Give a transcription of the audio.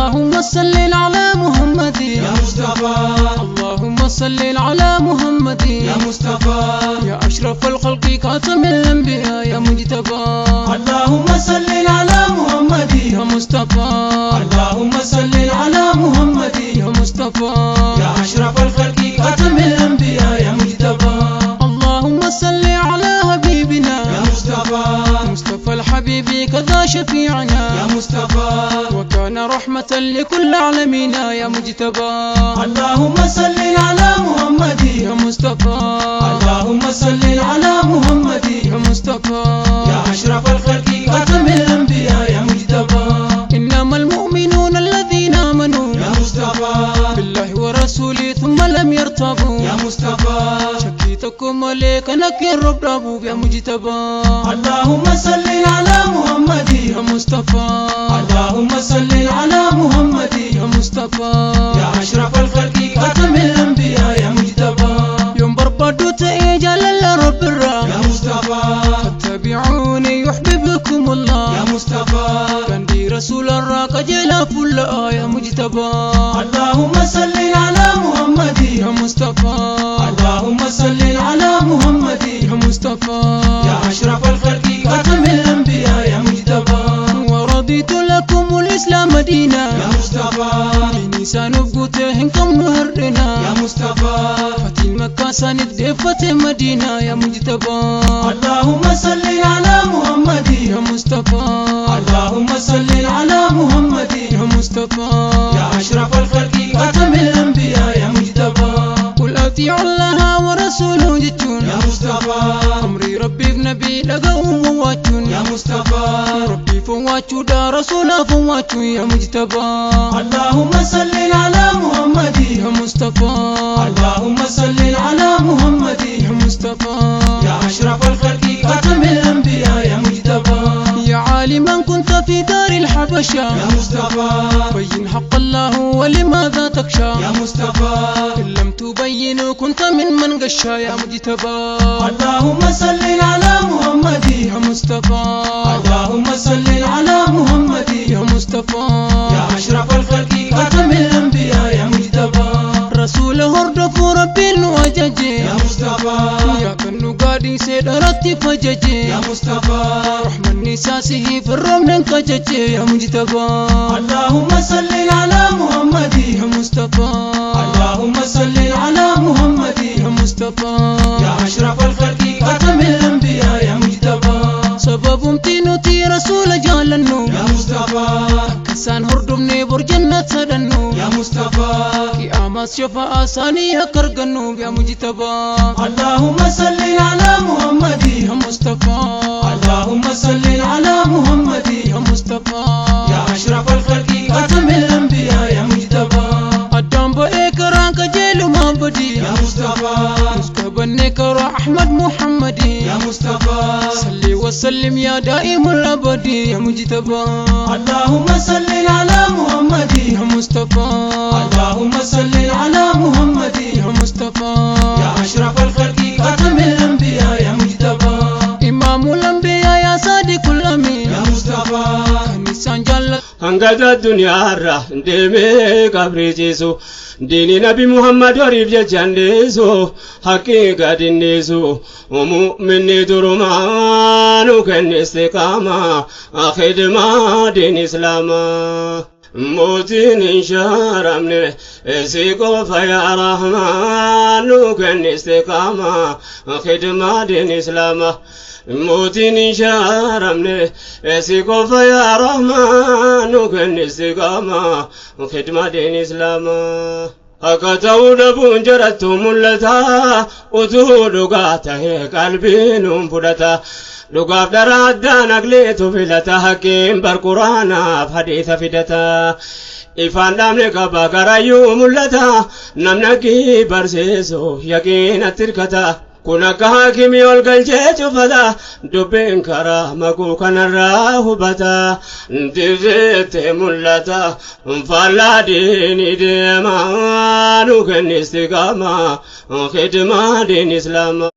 اللهم صل على محمد يا مصطفى اللهم صل على محمد يا مصطفى يا أشرف الخلق خاتم الأنبياء يا مجتبى اللهم صل على محمد يا مصطفى اللهم صل على محمد يا مصطفى يا أشرف الخلق خاتم الأنبياء يا مجتبى اللهم صل على حبيبنا يا مصطفى مصطفى الحبيب كذا شفيعنا يا مصطفى وكان رحمة لكل عالمنا يا مجتبى اللهم صل على محمد يا مصطفى اللهم صل على محمد يا مصطفى يا أشرف الخلق خاتم الأنبياء يا مجتبى إنما المؤمنون الذين آمنوا يا مصطفى بالله ورسوله ثم لم يرتابوا يا مصطفى شكيتكم عليك نكر ربابو يا مجتبى اللهم صل على محمد يا مصطفى اللهم صل على محمد يا مصطفى يا أشرف الخلق خاتم الأنبياء يا مجتبى يوم بربادو تأجل رب الرا يا مصطفى فاتبعوني يحببكم الله يا مصطفى كان دي رسول الراق جلا فل يا مجتبى اللهم صل على محمد يا مصطفى اللهم صل على محمد يا مصطفى يا أشرف الخلق خاتم الأنبياء يا مجتبى ورضيت لكم الإسلام دينا يا مصطفى ديني سانبقوتهنكم نهرنا يا مصطفى فتين مكة سندفت مدينة يا مجتبى اللهم صل على محمد يا مصطفى اللهم صل على محمد يا مصطفى يا أشرف الخلق خاتم الأنبياء يا مجتبى قل أطيعوا الله ورسوله جتون يا مصطفى أمري ربي بنبي لقوم واتون يا مصطفى ربي فواتو دا رسول فواتو يا مجتبى اللهم صل على محمد يا مصطفى اللهم صل على محمد يا مصطفى يا أشرف الخلق خاتم الأنبياء يا مجتبى يا عالما كنت في دار الحبشة يا مصطفى بين حق الله ولماذا تخشى يا مصطفى إن لم تبين كنت من غشى يا مجتبى اللهم صل على محمد يا مصطفى اللهم صل على محمد يا مصطفى يا أشرف الخلق خاتم الأنبياء يا مجتبى رسول هردف ربي الوججي يا مصطفى يا كنو قادي سيد رتي فججي يا مصطفى رحمن نساسه في الرمن كججي يا مجتبى اللهم صل على محمد يا مصطفى اللهم صل على محمد يا مصطفى يا أشرف الخلق خاتم الأنبياء يا مجتبى سبب امتنوتي رسول جالنو يا مصطفى كسان هردمني برجنة سدنو يا مصطفى كي آماس شفاء ثانية كرغنو يا مجتبى اللهم صل على محمد يا مصطفى اللهم صل على محمد يا مصطفى يا أشرف الخلق خاتم الأنبياء يا مجتبى أدام بإكران كجيل ما بدي يا مصطفى مسكبني كرو أحمد محمدي يا مصطفى صلي وسلم يا دائم الأبدي يا مجتبى اللهم صل على محمد يا مصطفى اللهم صل على محمد يا مصطفى يا أشرف الخلق خاتم الأنبياء يا مجتبى إمام الأنبياء يا صادق الأمين يا مصطفى كنيسان جل هنگد الدنيا الرا دمي قبري جيسو ديني نبي محمد وريف جانديسو حقيقة دينيسو ومؤمن درمان كن استقامة خدمة دين إسلاما موتين انشارمني سيقو فيا رحمن كن استقامة خدمة دين إسلاما موتين انشارمني سيقو فيا رحمن كن استقامة خدمة دين إسلاما أكتو دبون جرت ملتا أتو دقاته قلبي نمفدتا دقاف درادان أقليتو فلتا حكيم برقرانا فحديث فدتا إفان دامنك باقرايو ملتا نمنكي برسيسو يقين التركتا كنك حاكمي والقلجيج فدا دبين كرا مكو كان الراه بتا انتزيت ملتا انفالا ديني ديما نوكن استقاما خدمة دين إسلام